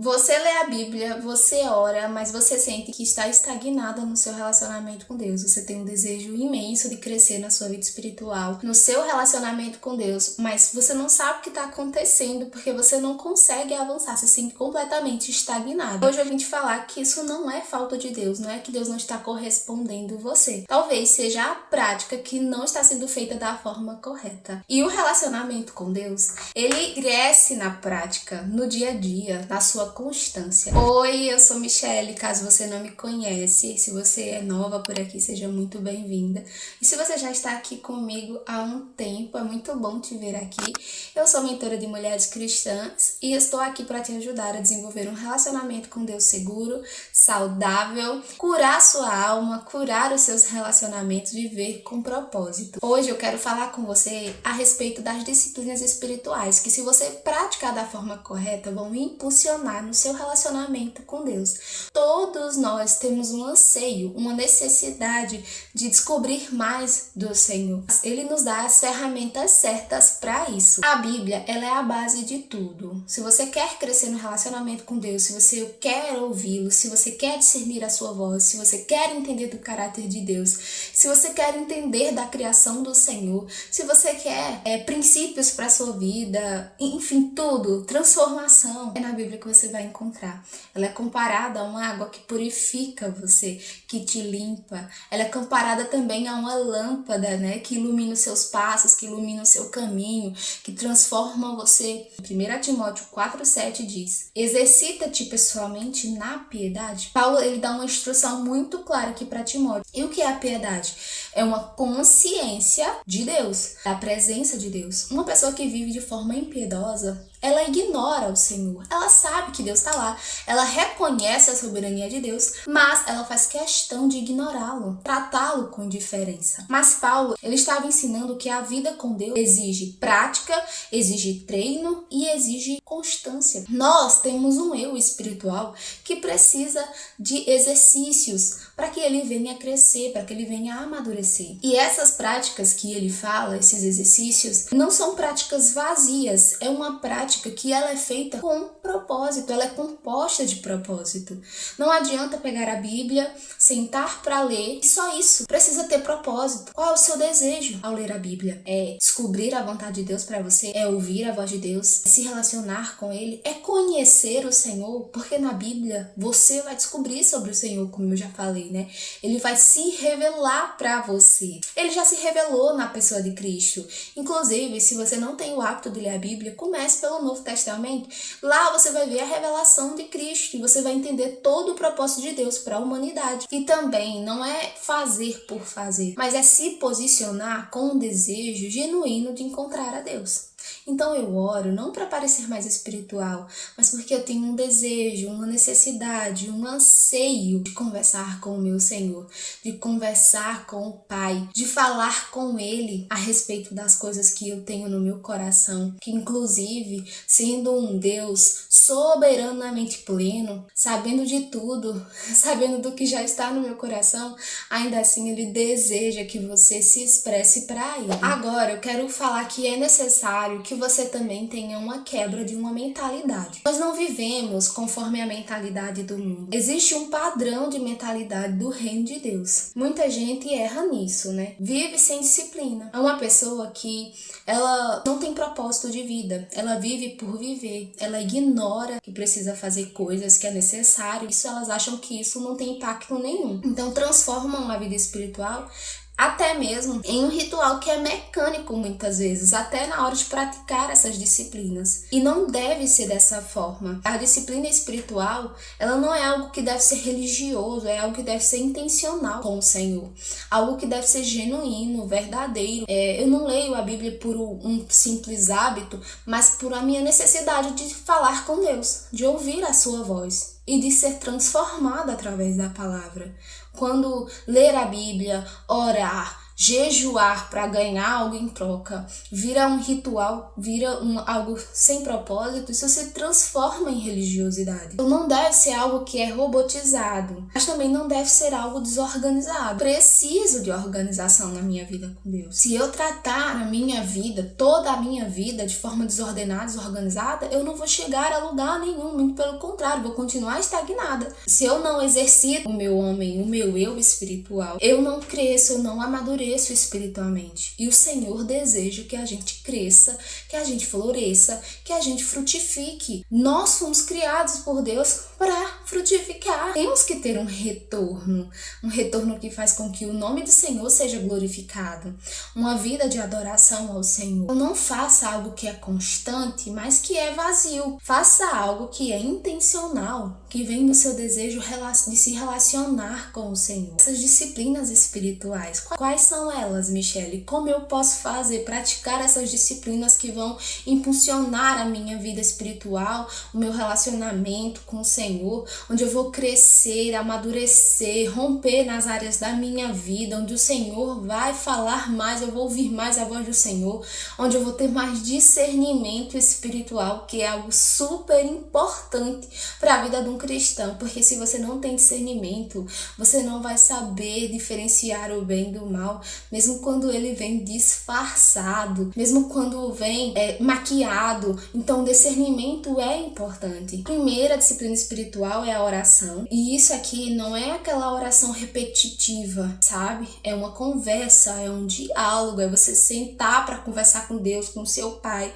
Você lê a Bíblia, você ora, mas você sente que está estagnada no seu relacionamento com Deus. Você tem um desejo imenso de crescer na sua vida espiritual, no seu relacionamento com Deus, mas você não sabe o que está acontecendo porque você não consegue avançar, se sente completamente estagnado. Hoje eu vim te falar que isso não é falta de Deus, não é que Deus não está correspondendo você. Talvez seja a prática que não está sendo feita da forma correta. E o relacionamento com Deus, ele cresce na prática, no dia a dia, na sua constância. Oi, eu sou Michelle, caso você não me conhece, se você é nova por aqui, seja muito bem-vinda. E se você já está aqui comigo há um tempo, é muito bom te ver aqui. Eu sou mentora de mulheres cristãs e estou aqui para te ajudar a desenvolver um relacionamento com Deus seguro, saudável, curar sua alma, curar os seus relacionamentos, viver com propósito. Hoje eu quero falar com você a respeito das disciplinas espirituais, que se você praticar da forma correta, vão impulsionar no seu relacionamento com Deus. Todos nós temos um anseio, uma necessidade de descobrir mais do Senhor. Ele nos dá as ferramentas certas para isso. A Bíblia, ela é a base de tudo. Se você quer crescer no relacionamento com Deus, se você quer ouvi-lo, se você quer discernir a sua voz, se você quer entender do caráter de Deus, se você quer entender da criação do Senhor, se você quer princípios para a sua vida, enfim, tudo, transformação, é na Bíblia que você vai encontrar. Ela é comparada a uma água que purifica você, que te limpa. Ela é comparada também a uma lâmpada, né, que ilumina os seus passos, que ilumina o seu caminho, que transforma você. 1 Timóteo 4,7 diz: exercita-te pessoalmente na piedade. Paulo, ele dá uma instrução muito clara aqui para Timóteo. E o que é a piedade? É uma consciência de Deus, da presença de Deus. Uma pessoa que vive de forma impiedosa, ela ignora o Senhor. Ela sabe que Deus está lá, ela reconhece a soberania de Deus, mas ela faz questão de ignorá-lo, tratá-lo com indiferença. Mas Paulo, ele estava ensinando que a vida com Deus exige prática, exige treino e exige constância. Nós temos um eu espiritual que precisa de exercícios para que ele venha crescer, para que ele venha amadurecer. E essas práticas que ele fala, esses exercícios, não são práticas vazias, é uma prática que ela é feita com propósito, ela é composta de propósito. Não adianta pegar a Bíblia, sentar para ler e só isso. Precisa ter propósito. Qual é o seu desejo ao ler a Bíblia? É descobrir a vontade de Deus para você? É ouvir a voz de Deus? É se relacionar com Ele? É conhecer o Senhor? Porque na Bíblia você vai descobrir sobre o Senhor, como eu já falei, né? Ele vai se revelar para você. Ele já se revelou na pessoa de Cristo. Inclusive, se você não tem o hábito de ler a Bíblia, comece pelo Novo Testamento. Lá você vai ver a revelação de Cristo e você vai entender todo o propósito de Deus para a humanidade. E também não é fazer por fazer, mas é se posicionar com um desejo genuíno de encontrar a Deus. Então eu oro não para parecer mais espiritual, mas porque eu tenho um desejo, uma necessidade, um anseio de conversar com o meu Senhor, de conversar com o Pai, de falar com Ele a respeito das coisas que eu tenho no meu coração, que inclusive, sendo um Deus soberanamente pleno, sabendo de tudo, sabendo do que já está no meu coração, ainda assim Ele deseja que você se expresse para Ele. Agora eu quero falar que é necessário que você também tenha uma quebra de uma mentalidade. Nós não vivemos conforme a mentalidade do mundo. Existe um padrão de mentalidade do reino de Deus. Muita gente erra nisso, né? Vive sem disciplina. É uma pessoa que ela não tem propósito de vida. Ela vive por viver. Ela ignora que precisa fazer coisas que é necessário. Isso, elas acham que isso não tem impacto nenhum. Então transformam a vida espiritual até mesmo em um ritual que é mecânico muitas vezes, até na hora de praticar essas disciplinas. E não deve ser dessa forma. A disciplina espiritual, ela não é algo que deve ser religioso, é algo que deve ser intencional com o Senhor. Algo que deve ser genuíno, verdadeiro. Eu não leio a Bíblia por um simples hábito, mas por a minha necessidade de falar com Deus, de ouvir a sua voz e de ser transformada através da palavra. Quando ler a Bíblia, orar, jejuar para ganhar algo em troca vira um ritual, vira algo sem propósito, isso se transforma em religiosidade. Então não deve ser algo que é robotizado, mas também não deve ser algo desorganizado. Preciso de organização na minha vida com Deus. Se eu tratar a minha vida, toda a minha vida, de forma desordenada, desorganizada, eu não vou chegar a lugar nenhum, muito pelo contrário, vou continuar estagnada. Se eu não exercito o meu homem, o meu eu espiritual, eu não cresço, eu não amadureço espiritualmente. E o Senhor deseja que a gente cresça, que a gente floresça, que a gente frutifique. Nós fomos criados por Deus para frutificar. Temos que ter um retorno que faz com que o nome do Senhor seja glorificado, uma vida de adoração ao Senhor. Não faça algo que é constante, mas que é vazio. Faça algo que é intencional, que vem do seu desejo de se relacionar com o Senhor. Essas disciplinas espirituais, quais são elas, Michele? Como eu posso praticar essas disciplinas que vão impulsionar a minha vida espiritual, o meu relacionamento com o Senhor, onde eu vou crescer, amadurecer, romper nas áreas da minha vida, onde o Senhor vai falar mais, eu vou ouvir mais a voz do Senhor, onde eu vou ter mais discernimento espiritual, que é algo super importante para a vida de um cristão, porque se você não tem discernimento, você não vai saber diferenciar o bem do mal, mesmo quando ele vem disfarçado, mesmo quando vem maquiado. Então, o discernimento é importante. A primeira disciplina espiritual é a oração, e isso aqui não é aquela oração repetitiva, sabe? É uma conversa, é um diálogo, é você sentar para conversar com Deus, com seu Pai.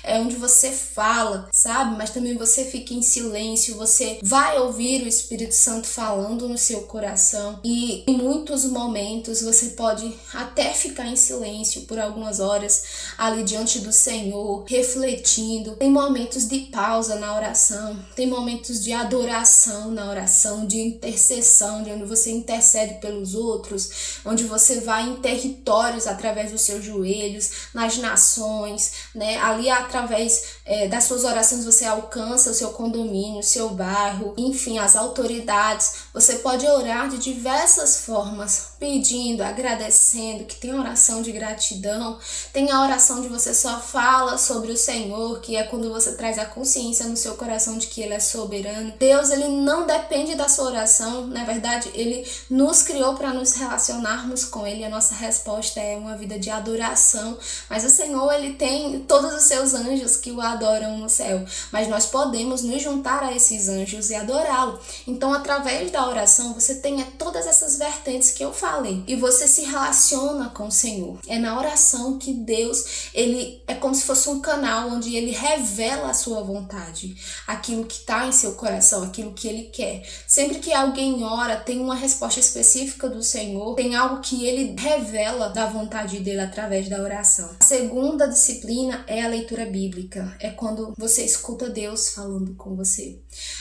É onde você fala, sabe? Mas também você fica em silêncio, você vai ouvir o Espírito Santo falando no seu coração, e em muitos momentos você pode até ficar em silêncio por algumas horas ali diante do Senhor, refletindo. Tem momentos de pausa na oração, tem momentos de adoração na oração, de intercessão, de onde você intercede pelos outros, onde você vai em territórios através dos seus joelhos, nas nações, né? Ali através das suas orações você alcança o seu condomínio, o seu bairro, enfim, as autoridades. Você pode orar de diversas formas, pedindo, agradecendo, que tem a oração de gratidão, tem a oração de você só fala sobre o Senhor, que é quando você traz a consciência no seu coração de que Ele é soberano. Deus, Ele não depende da sua oração, na verdade, Ele nos criou para nos relacionarmos com Ele, a nossa resposta é uma vida de adoração, mas o Senhor, Ele tem todos os seus anjos que o adoram no céu, mas nós podemos nos juntar a esses anjos e adorá-lo. Então, através da oração, você tem todas essas vertentes que eu falei, e você se relaciona com o Senhor. É na oração que Deus, Ele é como se fosse um canal onde Ele revela a sua vontade, aquilo que está em seu coração, aquilo que Ele quer. Sempre que alguém ora, tem uma resposta específica do Senhor, tem algo que Ele revela da vontade dEle através da oração. A segunda disciplina é a leitura bíblica, é quando você escuta Deus falando com você.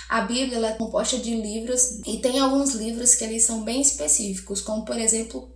A Bíblia ela é composta de livros, e tem alguns livros que eles são bem específicos, como por exemplo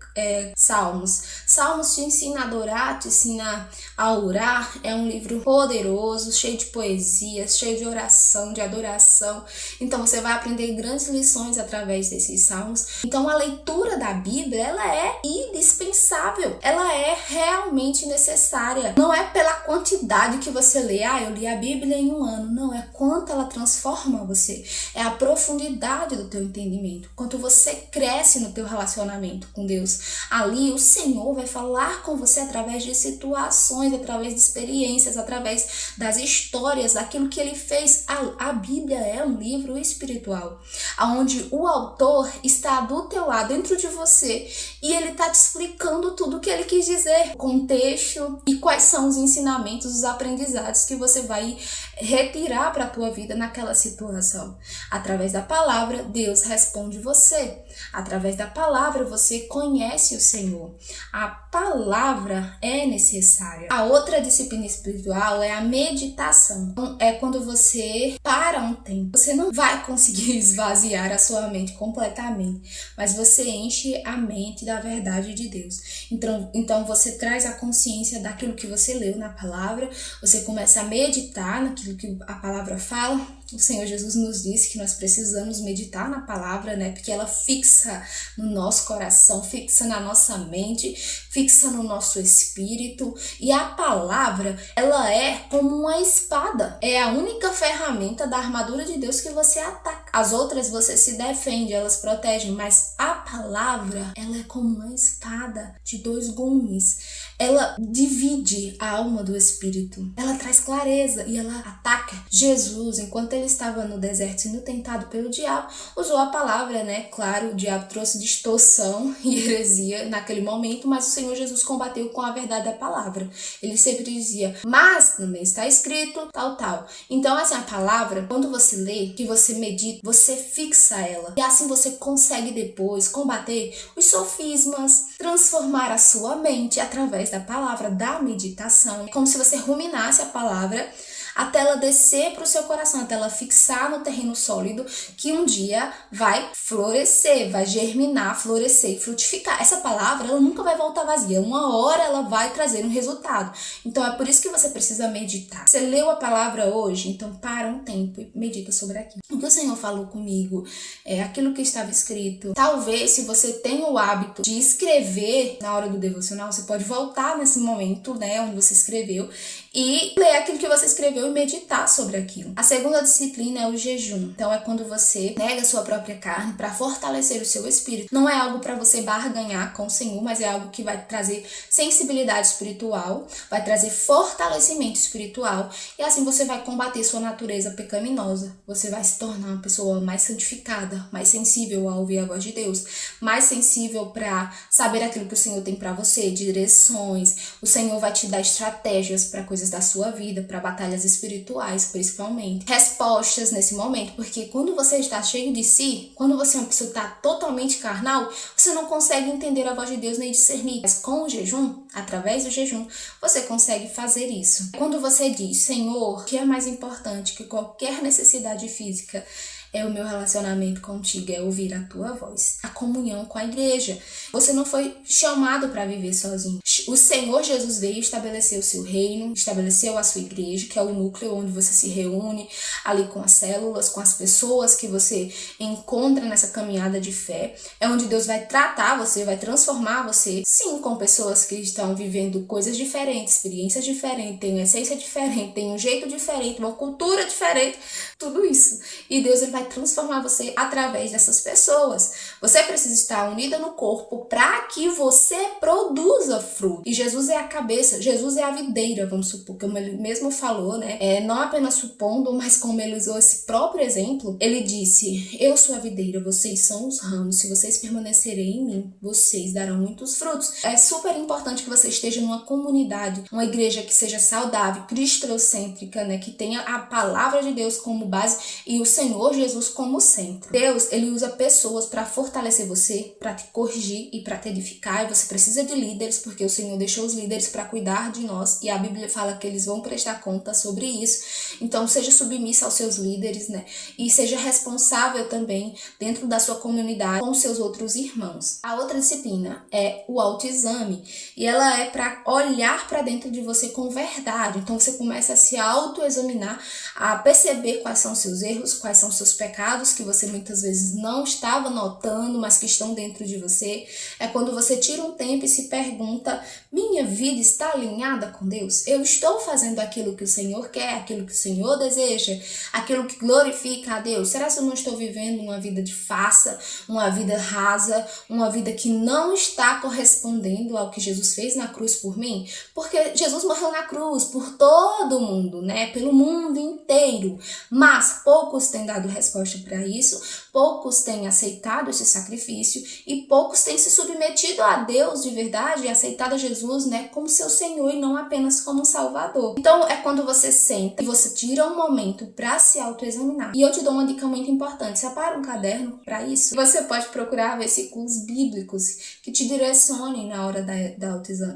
Salmos. Salmos te ensina a adorar, te ensina a orar. É um livro poderoso, cheio de poesias, cheio de oração, de adoração. Então você vai aprender grandes lições através desses salmos. Então a leitura da Bíblia ela é indispensável, ela é realmente necessária. Não é pela quantidade que você lê, eu li a Bíblia em um ano. Não, é quanto ela transforma você, é a profundidade do teu entendimento, quanto você cresce no teu relacionamento com Deus. Ali o Senhor vai falar com você através de situações, através de experiências, através das histórias, daquilo que Ele fez. A Bíblia é um livro espiritual, onde o autor está do teu lado, dentro de você, e ele está te explicando tudo o que ele quis dizer, o contexto e quais são os ensinamentos, os aprendizados que você vai retirar para a tua vida naquela situação. Através da palavra, Deus responde você. Através da palavra, você conhece o Senhor. A palavra é necessária. A outra disciplina espiritual é a meditação. É quando você para um tempo. Você não vai conseguir esvaziar a sua mente completamente, mas você enche a mente da verdade de Deus. Então você traz a consciência daquilo que você leu na palavra, você começa a meditar naquilo que a palavra fala. O Senhor Jesus nos disse que nós precisamos meditar na palavra, né? Porque ela fixa no nosso coração, fixa na nossa mente, fixa no nosso espírito. E a palavra, ela é como uma espada. É a única ferramenta da armadura de Deus que você ataca. As outras você se defende, elas protegem, mas a palavra, ela é como uma espada de 2 gumes. Ela divide a alma do espírito. Ela traz clareza e ela ataca. Jesus, enquanto ele estava no deserto sendo tentado pelo diabo, usou a palavra, né? Claro, o diabo trouxe distorção e heresia naquele momento, mas o Senhor Jesus combateu com a verdade da palavra. Ele sempre dizia, mas também está escrito, tal. Então, assim, a palavra, quando você lê, que você medita, você fixa ela. E assim você consegue depois combater os sofismas, transformar a sua mente através da palavra, da meditação. É como se você ruminasse a palavra até ela descer para o seu coração, até ela fixar no terreno sólido, que um dia vai florescer, vai germinar, florescer e frutificar. Essa palavra, ela nunca vai voltar vazia. Uma hora ela vai trazer um resultado. Então é por isso que você precisa meditar. Você leu a palavra hoje? Então para um tempo e medita sobre aquilo. O que o Senhor falou comigo é aquilo que estava escrito. Talvez, se você tem o hábito de escrever na hora do devocional, você pode voltar nesse momento, né, onde você escreveu, e ler aquilo que você escreveu e meditar sobre aquilo. A segunda disciplina é o jejum. Então é quando você nega a sua própria carne para fortalecer o seu espírito. Não é algo para você barganhar com o Senhor, mas é algo que vai trazer sensibilidade espiritual, vai trazer fortalecimento espiritual, e assim você vai combater sua natureza pecaminosa. Você vai se tornar uma pessoa mais santificada, mais sensível a ouvir a voz de Deus, mais sensível para saber aquilo que o Senhor tem para você, direções. O Senhor vai te dar estratégias para coisas da sua vida, para batalhas espirituais, principalmente. Respostas nesse momento, porque quando você está cheio de si, quando você é uma pessoa que está totalmente carnal, você não consegue entender a voz de Deus nem discernir. Mas com o jejum, através do jejum, você consegue fazer isso. Quando você diz, Senhor, o que é mais importante que qualquer necessidade física? É o meu relacionamento contigo, é ouvir a tua voz. A comunhão com a igreja. Você não foi chamado para viver sozinho. O Senhor Jesus veio estabelecer o seu reino, estabeleceu a sua igreja, que é o núcleo onde você se reúne ali com as células, com as pessoas que você encontra nessa caminhada de fé. É onde Deus vai tratar você, vai transformar você, sim, com pessoas que estão vivendo coisas diferentes, experiências diferentes, têm uma essência diferente, têm um jeito diferente, uma cultura diferente, tudo isso. E Deus, ele vai transformar você através dessas pessoas. Você precisa estar unida no corpo para que você produza fruto. E Jesus é a cabeça, Jesus é a videira, vamos supor, como ele mesmo falou, né? Não apenas supondo, mas como ele usou esse próprio exemplo, ele disse, eu sou a videira, vocês são os ramos, se vocês permanecerem em mim, vocês darão muitos frutos. É super importante que você esteja numa comunidade, uma igreja que seja saudável, cristocêntrica, né? Que tenha a palavra de Deus como base e o Senhor Jesus como centro. Deus, ele usa pessoas para fortalecer você, para te corrigir e para te edificar. E você precisa de líderes, porque o Senhor deixou os líderes para cuidar de nós. E a Bíblia fala que eles vão prestar conta sobre isso. Então, seja submissa aos seus líderes, né? E seja responsável também dentro da sua comunidade com seus outros irmãos. A outra disciplina é o autoexame. E ela é para olhar para dentro de você com verdade. Então, você começa a se autoexaminar, a perceber quais são seus erros, quais são seus pecados que você muitas vezes não estava notando, mas que estão dentro de você. É quando você tira um tempo e se pergunta, minha vida está alinhada com Deus? Eu estou fazendo aquilo que o Senhor quer, aquilo que o Senhor deseja, aquilo que glorifica a Deus? Será que eu não estou vivendo uma vida de farsa, uma vida rasa, uma vida que não está correspondendo ao que Jesus fez na cruz por mim? Porque Jesus morreu na cruz por todo mundo, né? Pelo mundo inteiro. Mas poucos têm dado resposta para isso, poucos têm aceitado esse sacrifício e poucos têm se submetido a Deus de verdade e aceitado a Jesus, né, como seu Senhor e não apenas como Salvador. Então é quando você senta e você tira um momento para se autoexaminar. E eu te dou uma dica muito importante, separa um caderno para isso. Você pode procurar versículos bíblicos que te direcionem na hora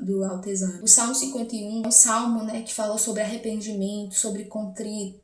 do autoexame. O Salmo 51 é um salmo, né, que falou sobre arrependimento, sobre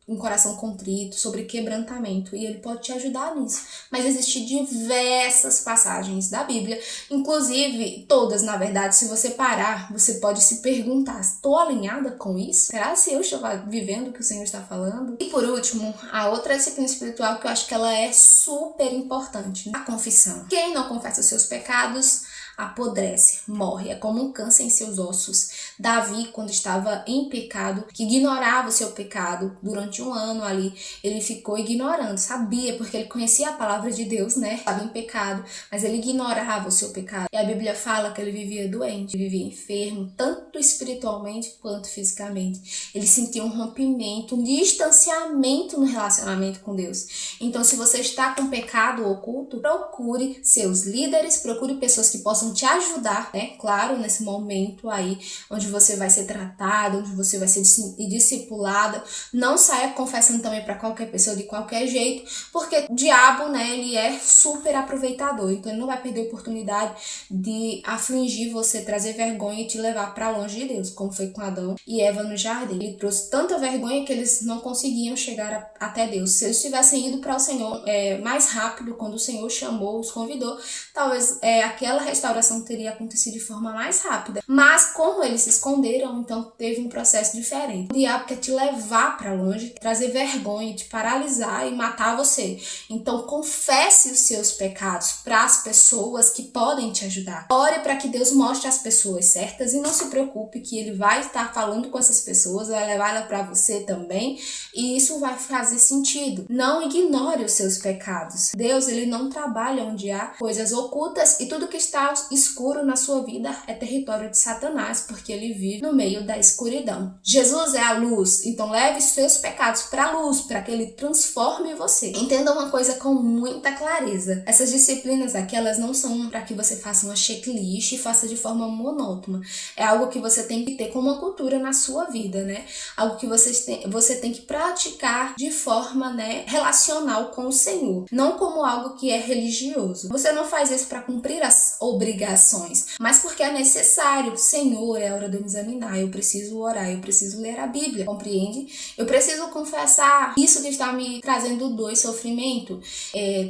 um coração contrito, sobre quebrantamento. muito e ele pode te ajudar nisso. Mas existem diversas passagens da Bíblia, inclusive todas, na verdade, se você parar, você pode se perguntar, estou alinhada com isso? Será que eu estou vivendo o que o Senhor está falando? E por último, a outra disciplina espiritual que eu acho que ela é super importante, a confissão. Quem não confessa os seus pecados apodrece, morre, é como um câncer em seus ossos. Davi, quando estava em pecado, que ignorava o seu pecado durante um ano ali, ele ficou ignorando, sabia, porque ele conhecia a palavra de Deus, né? Estava em pecado, mas ele ignorava o seu pecado. E a Bíblia fala que ele vivia doente, vivia enfermo, tanto espiritualmente quanto fisicamente. Ele sentia um rompimento, um distanciamento no relacionamento com Deus. Então, se você está com pecado oculto, procure seus líderes, procure pessoas que possam te ajudar, né? Claro, nesse momento aí, onde você vai ser tratado, onde você vai ser discipulado. Não saia confessando também para qualquer pessoa de qualquer jeito, porque o diabo, né, ele é super aproveitador. Então, ele não vai perder a oportunidade de afligir você, trazer vergonha e te levar para longe de Deus, como foi com Adão e Eva no jardim. Ele trouxe tanta vergonha que eles não conseguiam chegar até Deus. Se eles tivessem ido para o Senhor mais rápido, quando o Senhor chamou, os convidou, talvez aquela restauração teria acontecido de forma mais rápida. Mas como eles se esconderam, então teve um processo diferente. O diabo quer te levar para longe, trazer vergonha, te paralisar e matar você. Então confesse os seus pecados para as pessoas que podem te ajudar. Ore para que Deus mostre as pessoas certas e não se preocupe que ele vai estar falando com essas pessoas, vai levar ela para você também, e isso vai fazer sentido. Não ignore os seus pecados. Deus, ele não trabalha onde há coisas ocultas, e tudo que está escuro na sua vida é território de Satanás, porque ele vive no meio da escuridão. Jesus é a luz, então leve seus pecados para a luz, para que ele transforme você. Entenda uma coisa com muita clareza. Essas disciplinas aqui, elas não são para que você faça uma checklist e faça de forma monótona. É algo que você tem que ter como uma cultura na sua vida, né? Algo que você tem que praticar de forma, né, relacional com o Senhor, não como algo que é religioso. Você não faz isso para cumprir as obrigações, mas porque é necessário. Senhor, é hora de eu me examinar, eu preciso orar, eu preciso ler a Bíblia, compreende? Eu preciso confessar isso que está me trazendo dor e sofrimento.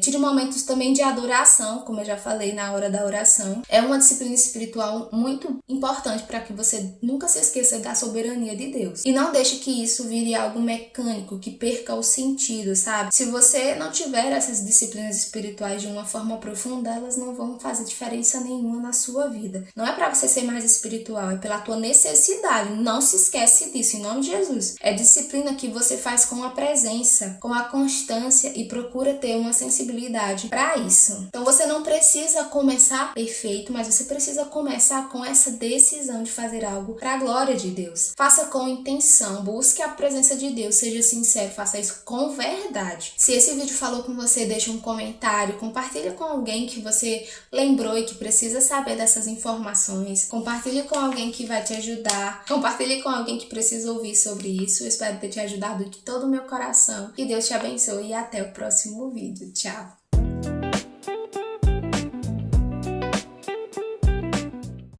Tire momentos também de adoração, como eu já falei na hora da oração. É uma disciplina espiritual muito importante para que você nunca se esqueça da soberania de Deus. E não deixe que isso vire algo mecânico, que perca o sentido, sabe? Se você não tiver essas disciplinas espirituais de uma forma profunda, elas não vão fazer diferença nenhuma na sua vida. Não é para você ser mais espiritual, é pela tua necessidade. Não se esquece disso, em nome de Jesus. É disciplina que você faz com a presença, com a constância, e procura ter uma sensibilidade para isso. Então você não precisa começar perfeito, mas você precisa começar com essa decisão de fazer algo para a glória de Deus. Faça com intenção, busque a presença de Deus, seja sincero, faça isso com verdade. Se esse vídeo falou com você, deixa um comentário, compartilha com alguém que você lembrou e que precisa saber dessas informações. Compartilhe com alguém que vai te ajudar. Compartilhe com alguém que precisa ouvir sobre isso. Eu espero ter te ajudado de todo o meu coração. Que Deus te abençoe e até o próximo vídeo. Tchau!